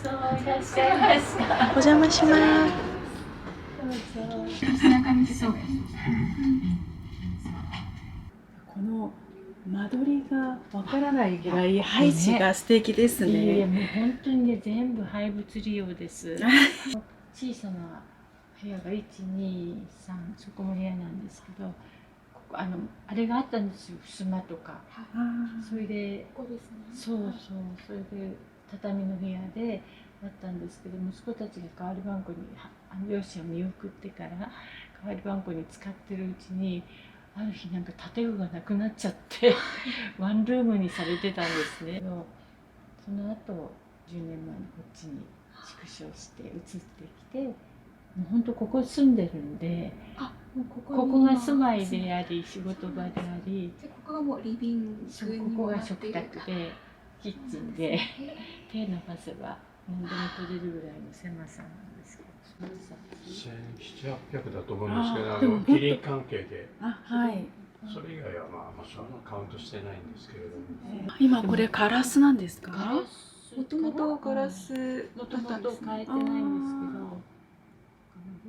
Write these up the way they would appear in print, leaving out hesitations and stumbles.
そ、いらっしゃいますか。お邪魔します。どうぞ。背中にそうです。この間取りがわからないぐらい配置が素敵ですいえいえ、ね。もう本当にね、全部廃物利用です。小さな部屋が1、2、3、そこも部屋なんですけど、ここあれがあったんですよ、襖とか。それで、ここですね。そうそう、それで畳の部屋でだったんですけど、息子たちが代わりばんこに両親を見送ってから代わりばんこに使ってるうちに、ある日なんか建具がなくなっちゃってワンルームにされてたんですね。その後10年前にこっちに縮小して移ってきて、もう本当ここ住んでるんで、もうここが住まいであり仕事場であり、でここがもうリビングそう、にここが食もなっている。卓でキッチンで手伸ばせば何でも取れるぐらいの狭さなんですけど、 1700、800だと思うんですけど、でもキリン関係で、はい。それ以外はまあそのカウントしてないんですけれども、今これガラスなんですか？もともとガラスもともだったんですね。と変えてないんですけど、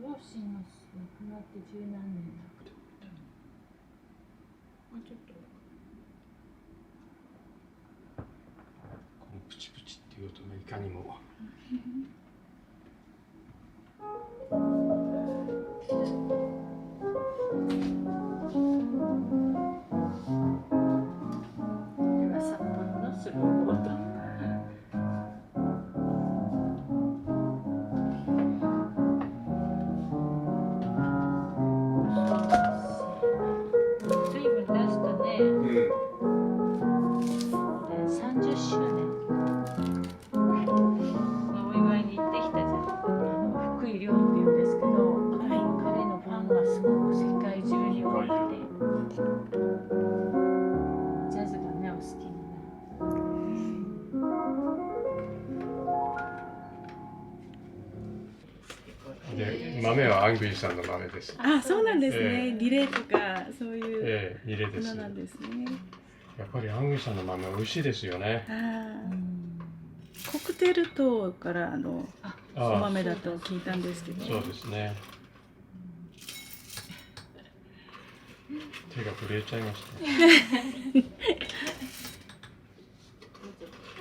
両親が亡くなって十何年だけど、ちょっとこのプチプチっていう音がいかにも。これは札幌のスローボート。随分出したね。30周年のお祝いに行ってきたじゃん。福井亮っていうんですけど、彼のファンがすごく世界中に多くて、ジャズがね、お好きなで、豆はアングリーさんの豆です。あ、そうなんですね。えリレーとかそういう入れです。ものなんですね。やっぱりアングリーさんの豆美味しいですよね。コクテル糖からおあ豆だと聞いたんですけど。そうですね。手が震えちゃいました。ご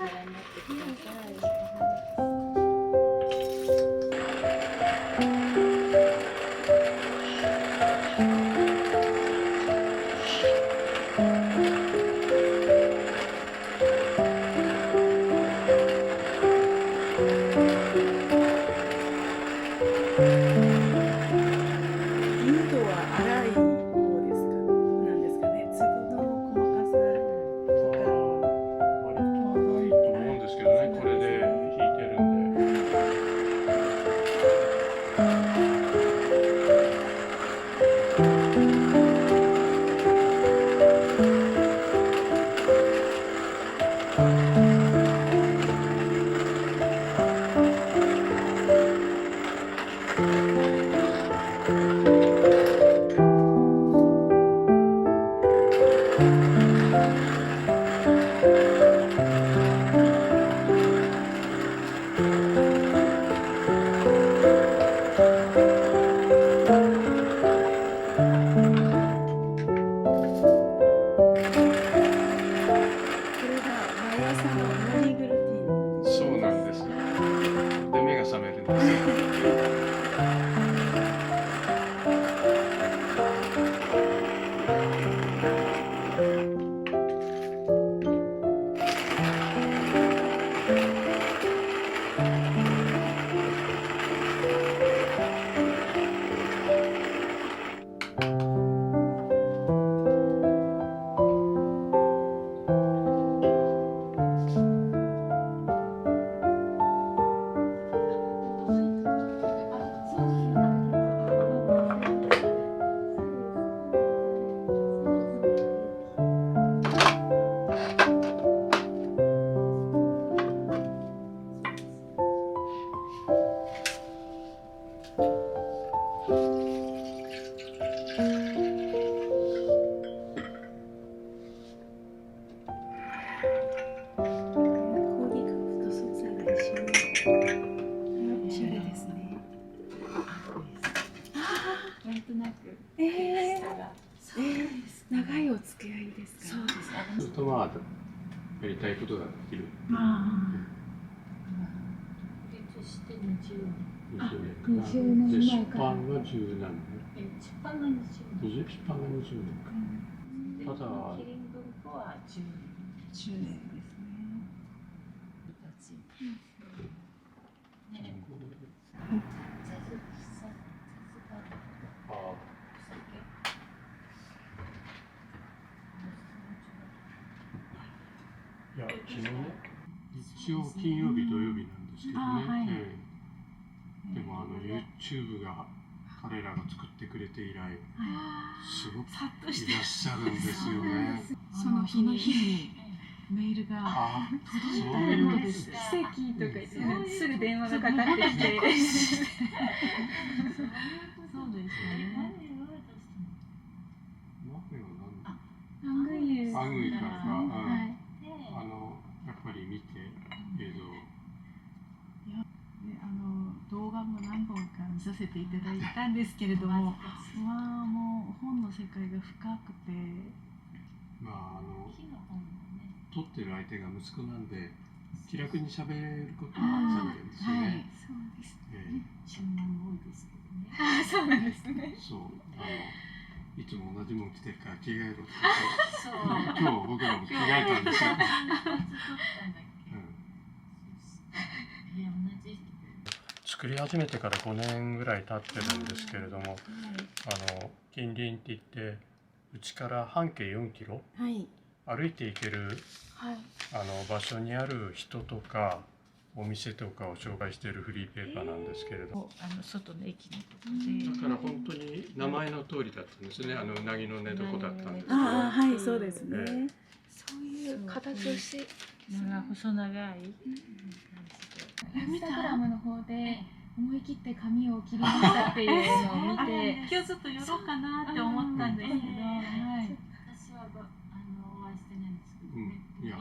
覧になってください。インドは粗い方ですか？なんですかね。粒の細かさとか。割とないと思うんですけどね、これで弾いてるんで。これが毎朝のモーニングルーティン。そうなんです。で、目が覚めるんです。なんとなくえ下が。長いお付き合いですか？そうです。ずっとまあやりたいことができる。独立して20年。 20年かな。で出版は10何年。出版が20年。出版が20年か。ただキリン文庫は10年。 10年ですね。ね、あいや昨日ね、一応金曜日土曜日なんですけどね。でもYouTube が彼らが作ってくれて以来、すごくいらっしゃるんですよね。その日にメールがあ、そう届いういたんです。奇跡とか言ってすぐ電話がかかってきてそうですね。アングイユアングイからか、はいやっぱり見て映像。動画も何本か見させていただいたんですけれども、まあもう本の世界が深くて、まあ撮ってる相手が息子なんで気楽に喋ることは喋るんですよね。そうです注文も多いですけどね。そうなんですねそういつも同じもの着てるから着替えろってそう。今日僕らも着替えたんですよ。撮ったんだっけ。同じ。作り始めてから5年ぐらい経ってるんですけれども、近隣って言ってうちから半径4キロはい歩いて行けるはい場所にある人とかお店とかを紹介しているフリーペーパーなんですけれど、外の駅のことで、だから本当に名前の通りだったんですね。うなぎの寝床だったんですけど。ああはいそうですね。そういう形をし細長い感インスタグラムの方で思い切って髪を切りましたっていうのを見て今日ちょっと寄ろうかなって思ったんですけど、はい。私はお会いしてないんですけどね。いや、お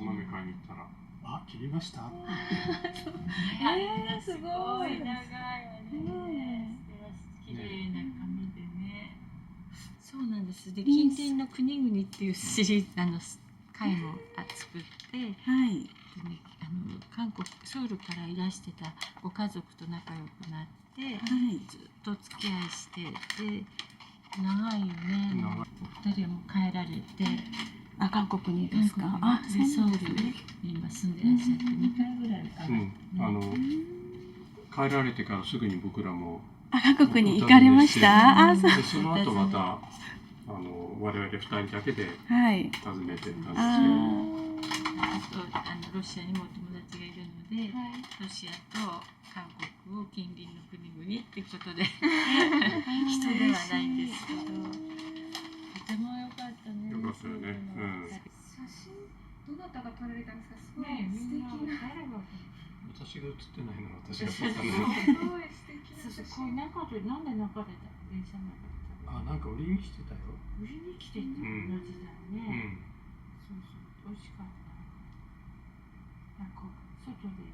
豆買いに行ったら、あ、切りました。すごい長いあれね。綺麗な髪でね。そうなんです。で、近隣の国々っていうシリーズ回も作って、はい韓国ソウルからいらしてたご家族と仲良くなって、はいずっとお付き合いしてで長いよね。2人はもう帰られて、韓国にですか？あ、でソウルに今住んでらっしゃって2回ぐらい帰られてからすぐに僕らも韓国に行かれました？あ、そう。でその後また我々2人だけではい訪ねてたんですけど、ロシアにもお友達がいるので、ロシアと韓国を近隣の国々っていうことで人ではないんですけど、とても良かったね。よかったよね。写真どなたが撮られたんですか？すごいね、素敵な私が写ってないのは私が撮ったの。すごい素敵な写こう真中でなんで中で電車の中であ、なんか売りに来てたよ。売りに来てた同じだよね。そうそう、美味しかった。なんか外で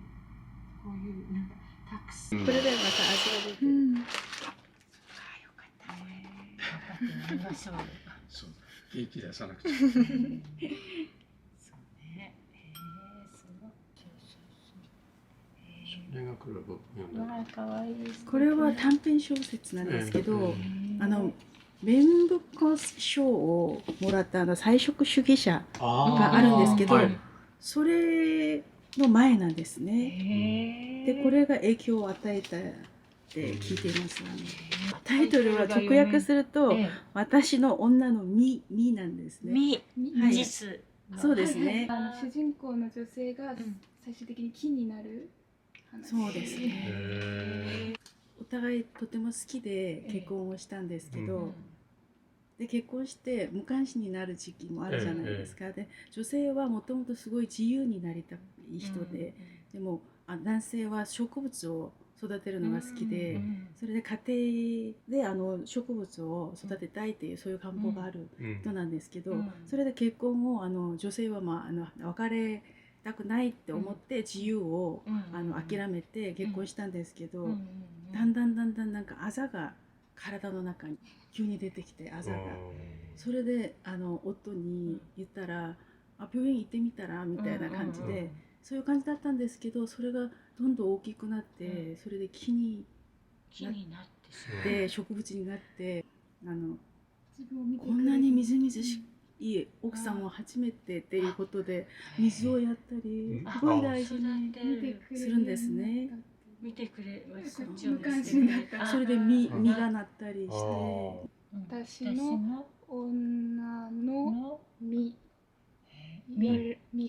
こういうなんかタクシー。これでまた味が出てる。うんよかったね。頑張ってみましょう。そう、元気出さなくちゃ。そうね。すごい。それがこれ僕読んだ。わあ、可愛いですね。これは短編小説なんですけど、弁部賞をもらった菜食主義者があるんですけど、はいそれの前なんですね。でこれが影響を与えたって聞いています。タイトルは直訳すると「私の女の実」なんですね。はいジス。そうですね。主人公の女性が最終的に木になる話。そうですね。お互いとても好きで結婚をしたんですけど、で結婚して無関心になる時期もあるじゃないですか。で女性はもともとすごい自由になりたい人で、でも男性は植物を育てるのが好きで、それで家庭で植物を育てたいっていうそういう願望がある人なんですけど、それで結婚を女性は別れたくないって思って自由を諦めて結婚したんですけど、だんだんなんかあざが体の中に急に出てきてあざが。それで夫に言ったら「あ、病院行ってみたら?」みたいな感じで、そういう感じだったんですけど、それがどんどん大きくなって、それで木になってしまで植物になって自分を見てくれてこんなにみずみずしい奥さんも初めてっていうことで水をやったりすごい大事にするんですね。見てくれ、こっち無を関心だったそれで実がなったりして私の女の実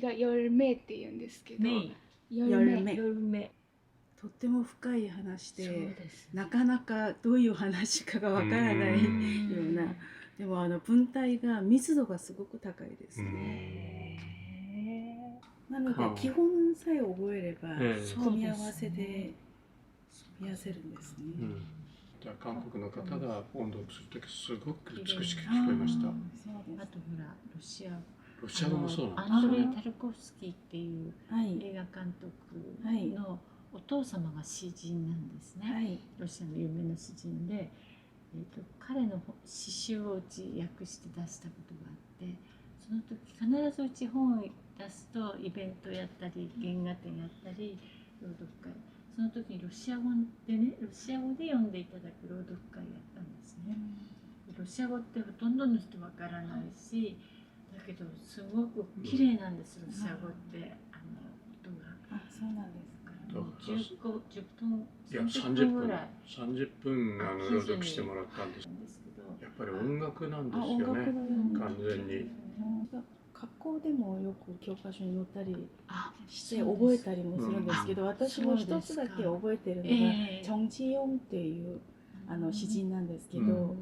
が열매って言うんですけど、열매とっても深い話そうでですなかなかどういう話かがわからないような。でも文体が密度がすごく高いですね。なので基本さえ覚えれば組み合わせで見合わせるんですね。じゃあ韓国の方が音読するときすごく美しく聞こえました。あとほらロシア語もそうなんアンドレイ・ですよね。タルコフスキーっていうはい映画監督のお父様が詩人なんですね。はいロシアの有名な詩人で、彼の詩集をうち訳して出したことがあって、その時必ずうち本を出すとイベントやったり原画展やったり朗読会、その時にロシア語で読んでいただく朗読会やったんですね。ロシア語ってほとんどの人わからないし、だけどすごく綺麗なんです、ロシア語って音が。あ、そうなんですか。10分いや30分ぐらい30分朗読してもらったんです。やっぱり音楽なんですよね。完全に。学校でもよく教科書に載ったりして覚えたりもするんですけど、私も一つだけ覚えてるのがチョンジヨンっていう詩人なんですけど、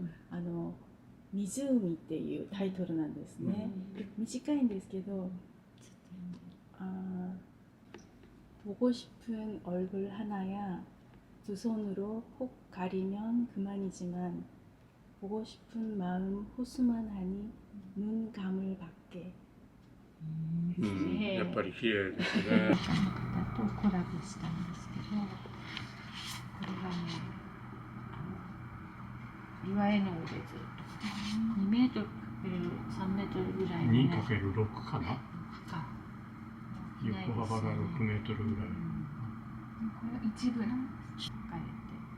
湖っていうタイトルなんですね。短いんですけど、보고 싶은 얼굴 하나야 두 손으로 혹 가리면 그만이지만 보고 싶은 마음 호수만 하니 눈 감을 밖에. やっぱり綺麗ですね。とコラボしたんですけど、これがね、岩絵の上でずっと2メートルかける3メートルぐらいのね。2×6 かな。横幅が6メートルぐらい。これ一部なんです。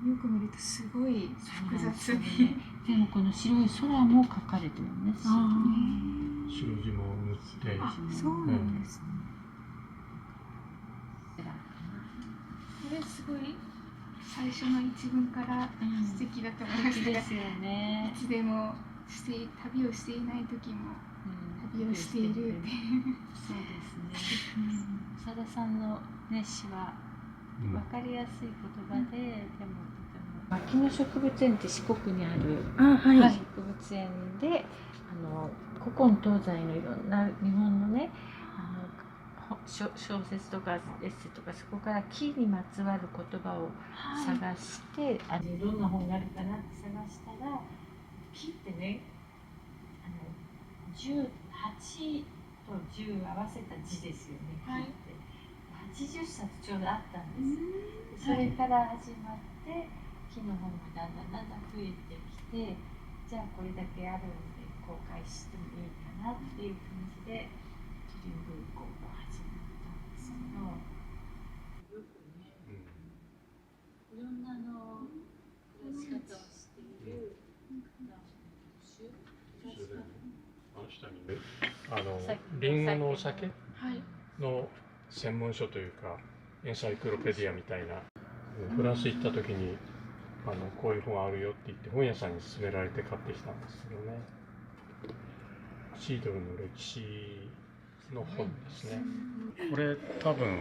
よく見るとすごい複雑に。でもこの白い空も描かれてるんです。白地も塗って。あ、そうなんですね。これすごい最初の一文から素敵だと思いました。ですよね。いつでも旅をしていない時も旅をしているっていう。そうですね。長田さんのね詩は分かりやすい言葉で、でも牧野植物園って四国にある植物園で古今東西のいろんな日本のね小説とかエッセイとか、そこから木にまつわる言葉を探して、どんな本があるかなって探したら、木ってね8と10合わせた字ですよね、木って。80冊ちょうどあったんです。それから始まって木の本がだんだん増えてきて、じゃあこれだけあるんで公開してもいいかなっていう感じでキリン文庫が始まったんですけど、よくね、いろんな暮らし方をしている特集、あの下にリンゴのお酒の専門書というかエンサイクロペディアみたいな、フランス行った時にこういう本あるよって言って本屋さんに勧められて買ってきたんですけどね。シードルの歴史の本ですね。これ多分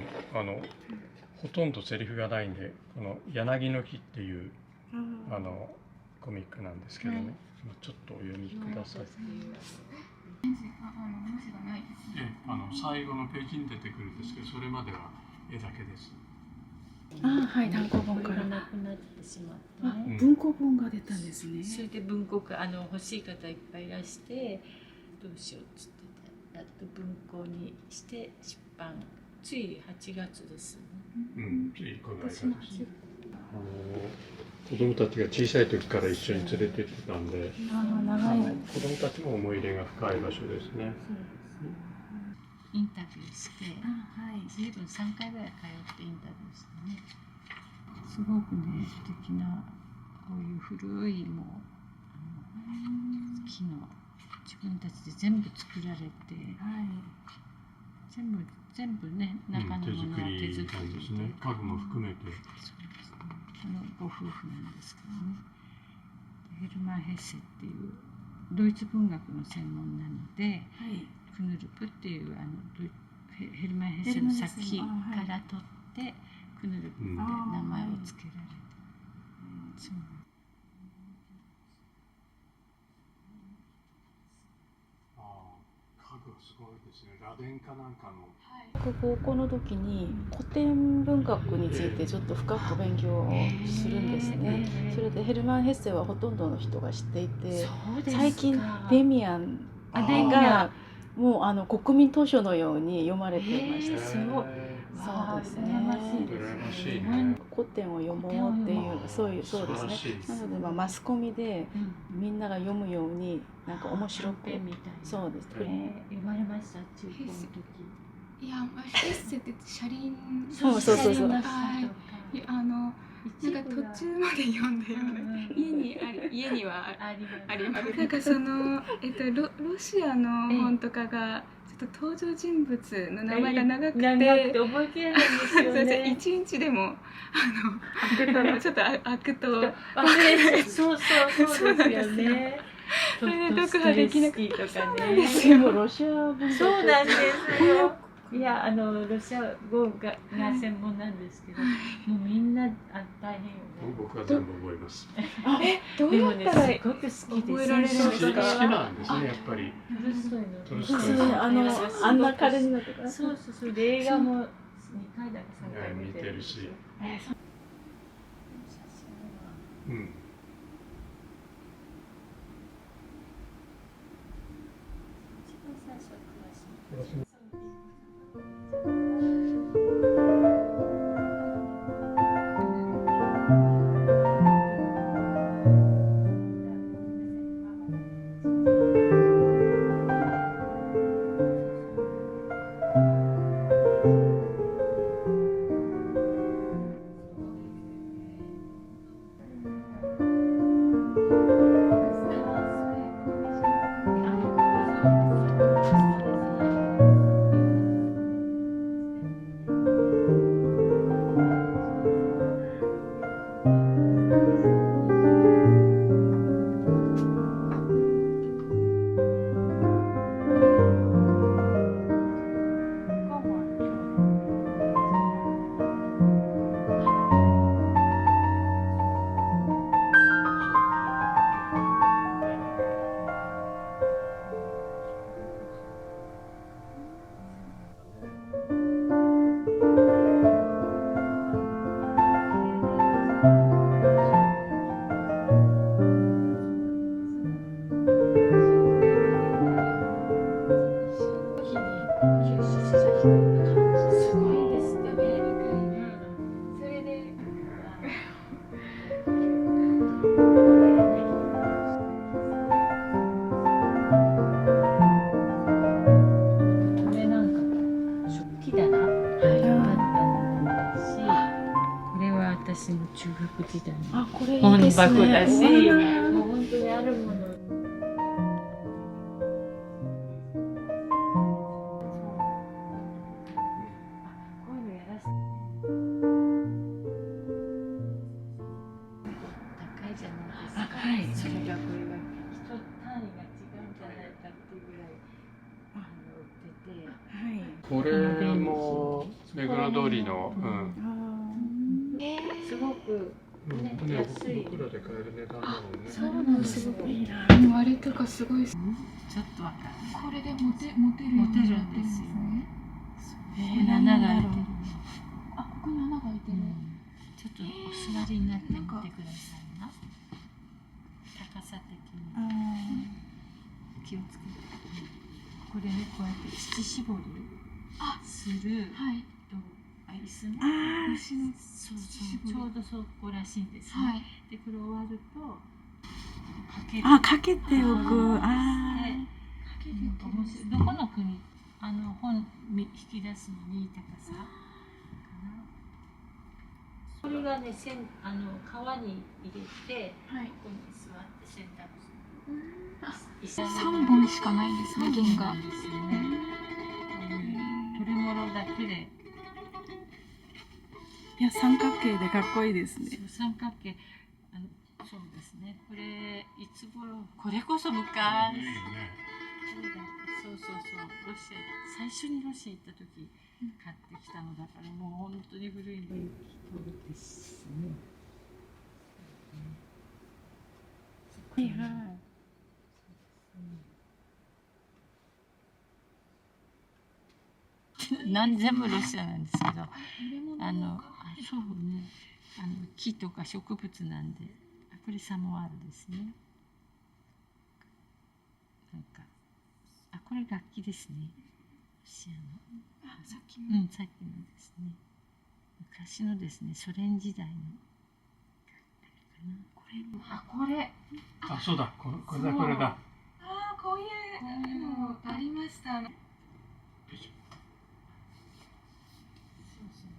ほとんどセリフがないんで、この柳の木っていうコミックなんですけどね、ちょっとお読みください。文字がないですね。最後のページに出てくるんですけど、それまでは絵だけです。はい、単行本からなくなってしまってね。文庫本が出たんですね。それで文庫化欲しい方いっぱいいらして、どうしようっつってやっと文庫にして出版。つい8月ですね。ついこの間です。子供たちが小さい時から一緒に連れてってたんで、長い子供たちも思い入れが深い場所ですね。インタビューして、はい。ずいぶん3回ぐらい通ってインタビューしてね、すごくね素敵なこういう古いもう木の自分たちで全部作られて、はい。全部ね中の手ものは作り手作りなんですね。家具も含めて。そうですね。ご夫婦なんですけどね。ヘルマン・ヘッセっていうドイツ文学の専門なので、はい。クヌルプっていうヘルマン・ヘッセの作品から取ってクヌルプって名前を付けられて、そう家具はすごいですね。螺鈿かなんかの。高校の時に古典文学についてちょっと深く勉強をするんですね。それでヘルマン・ヘッセはほとんどの人が知っていて、最近デミアンがもう国民図書のように読まれていました。すごい。そうですね。羨ましいね。古典を読もうっていうそうですね。なのでマスコミでみんなが読むようになんか面白く、そうです。読まれました中高の時。いや、ヘッセって車輪。そう。はい。なんか途中まで読んだよね。家にはあります。なんかロシアの本とかがちょっと登場人物の名前が長くて覚えきれないんですよね。一日でもちょっと開くと忘れて、そうですよね。それで読破できなくてとかね。でもロシア文学。そうなんですよ。いやロシア語が専門なんですけど、もうみんな大変よね。僕は全部覚えます。どうやったらすごく好きです覚えられるんですか？好きなんですね、やっぱり。トルストイの。アンナ・カレニナとか。そうで映画も2回だか3回見てるし。うん。私の中学時代のこれいい本です箱だし、ね。もう本当にあるもの。こういうのやらせて。高いじゃないですか。はい。それがこれが一単位が違うんじゃないかっていうぐらい売ってて。はい。これも目黒通りの。すごく安い。僕らで買える値段だもんね。そうなんですよ。いいな。割れとかすごい。ちょっとわかる。これで持てるんですね。穴が開いてる。ここに穴が開いてる。ちょっとお座りになってみてくださいな。高さ的に。気をつけて。これねこうやって乳搾りすると椅子ね。あ虫のそうそう、ちょうどそこらしいんですね。はい。でこれ終わるとかける。あ、かけておく。あで面白い。どこの国本引き出すのにいい高さかな。これがね、川に入れて、はい。ここに座って洗濯する。3本しかないんですね、弦が。ですよね。取り物だけで。いや、三角形でかっこいいですね。三角形。そうですね。これいつ頃？これこそ昔。いいよね。そうそうそう。最初にロシア行った時買ってきたのだからもう本当に古いの。雪鳥ですね。はいはい。全部ロシアなんですけど、そうね、木とか植物なんで、これサモアールですね。なんか、これ楽器ですね。ロシアの。さっきの。さっきのですね。昔のですね、ソ連時代の。これ。あ、そうだ、これだ、これだ。こういうのありました。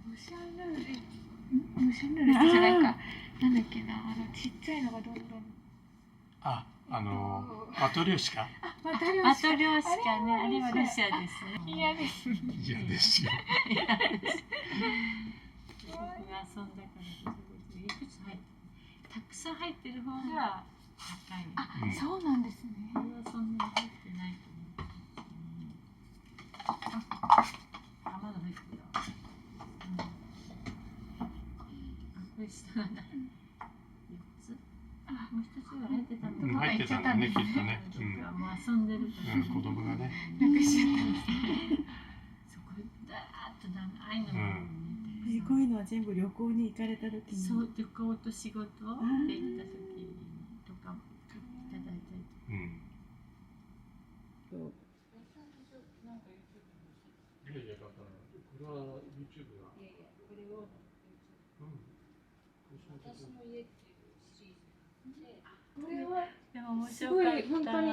ムシャンルーレじゃないか。なんだっけな、ちっちゃいのがどんどん。マトリョーシカ。マトリョマーシカ。トリョーシカね、あれはロシアですね。嫌です。嫌ですよ。僕が遊んだからいくつ入ってたくさん入ってる方が高い。そうなんですね。これはそんなに入ってないと思う。まだ入ってるよ。これ下がない。4つ。もう一つが入ってたの。入ってたんだね、きっとね。もう遊んでるから。子供がね。なくしちゃったんですね。そこだーっと長いのがあるね。こういうのは全部旅行に行かれた時に。そう、旅行と仕事で行った時とかもいただいたりとか。いやいや、だから、これは YouTube が。いやいや、これを。私の家っていうシリーズで。これは。でも面すご白かった。い本当に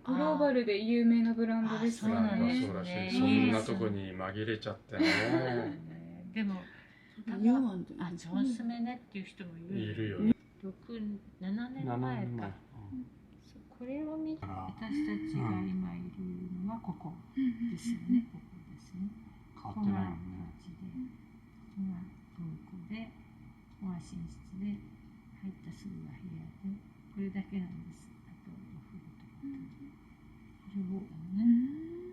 グローバルで有名なブランドですよね。そうらしい。そんなとこに紛れちゃってね。でも、ジョンスメネっていう人もいるよね。7年前か。これを見て、私たちが今いるのはここですよね。ここですね。変わってないもんね。今トイコで、ここは寝室で、入ったすぐは部屋で、これだけなんです。あとお風呂とか。これをね、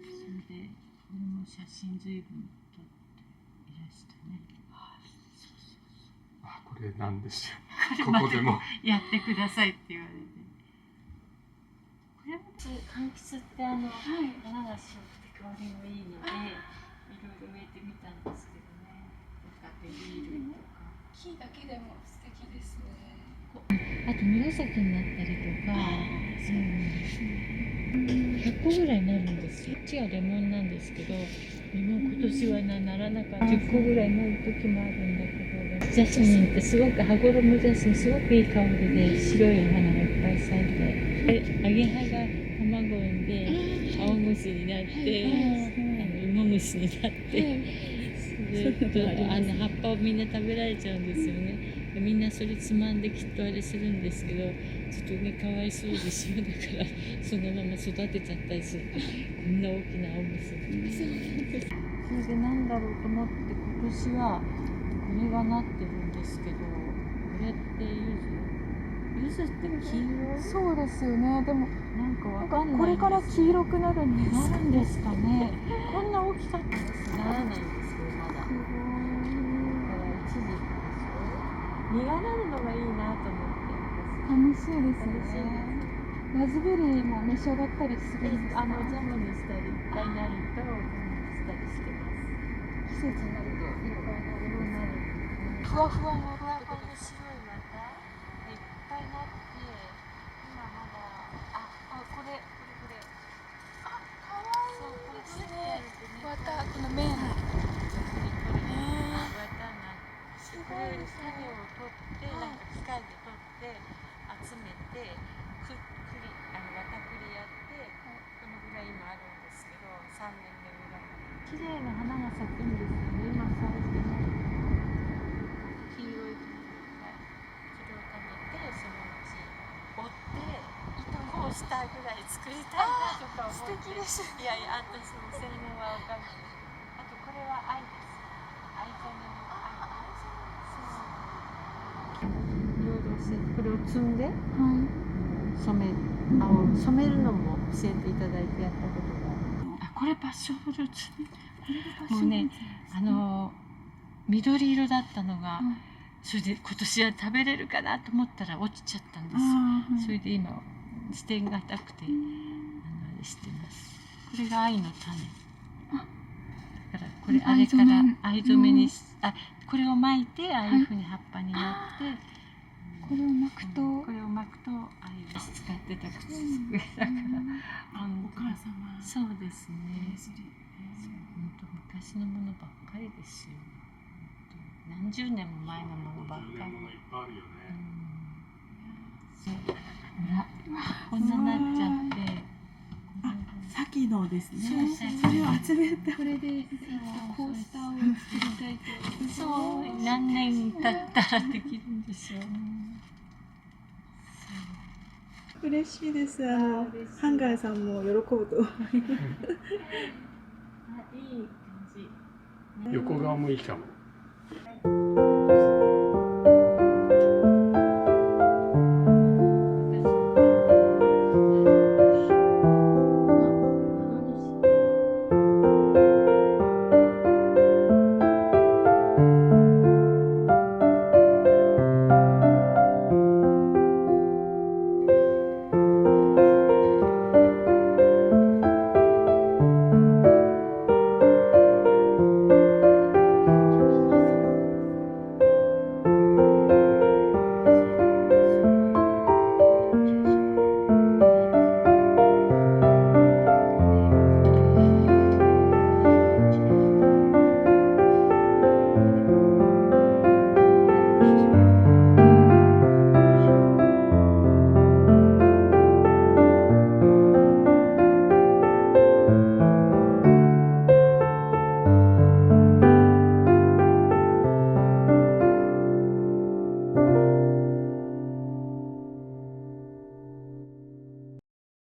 それでこれも写真随分撮っていらしたね。これなんですよ。ここでもやってくださいって言われて。これも柑橘って花が白くて香りもいいので、いろいろ植えてみたんですけどね。とかベリー類とか。木だけでも素敵ですね。あと紫になったりとか、そうなんですね。100個ぐらいなるんですよ。こっちはレモンなんですけど、レモン今年はならなかった。10個ぐらいなる時もあるんだけど、ジャスミンってすごく羽衣ジャスミンすごくいい香りで白いお花がいっぱい咲いて、アゲハが卵を産んで青虫になって、芋虫になって。葉っぱをみんな食べられちゃうんですよね。みんなそれつまんできっとあれするんですけど、ちょっとねかわいそうでしょ。だからそのまま育てちゃったりすると、こんな大きな青虫に。それでなんだろうと思って今年はこれがなってるんですけど、これって柚子って黄色？そうですよね。でもなんかわかんない。これから黄色くなるんです。なるんですかね。こんな大きかったです。ならないんですよまだ。だから一時期でしょ。実がなるのがいいなと思って。楽しいですね。ラズベリーも召し上がったりするんですか？ジャムにしたりいっぱいになるとジャムにしたりしてます。季節になるといっぱいなる。ふわふわの白いまたいっぱいなって、今まだこれ。かわいいですね。またこの麺。綺麗な花が咲くんですよね。今咲いてない黄色い花が、それを食べてそのうち折ってコースターぐらい作りたいなとか思って。素敵です。いやいや、私も専門は分かんない。あとこれは藍です。藍染めの藍。そう。いろいろ教えて、これを摘んで染めるのも教えていただいてやったことがある。これパッションフルーツ。もうね、緑色だったのが、それで今年は食べれるかなと思ったら落ちちゃったんですよ。それで今捨てがたくてあれしてます。これが藍の種。だからこれあれから藍染めにこれを巻いてああいうふうに葉っぱになって。これを巻くと藍を使ってた靴机だから。お母様。そうですね。本当昔のものばっかりですよ。何十年も前のものばっかり。こんななっちゃって。さっきのですね。それを集めた。これでコースターを作りたいと。そう、何年経ったらできるんでしょうね。嬉しいです。ハンガーさんも喜ぶと思います。いい感じ。横顔もいいかも。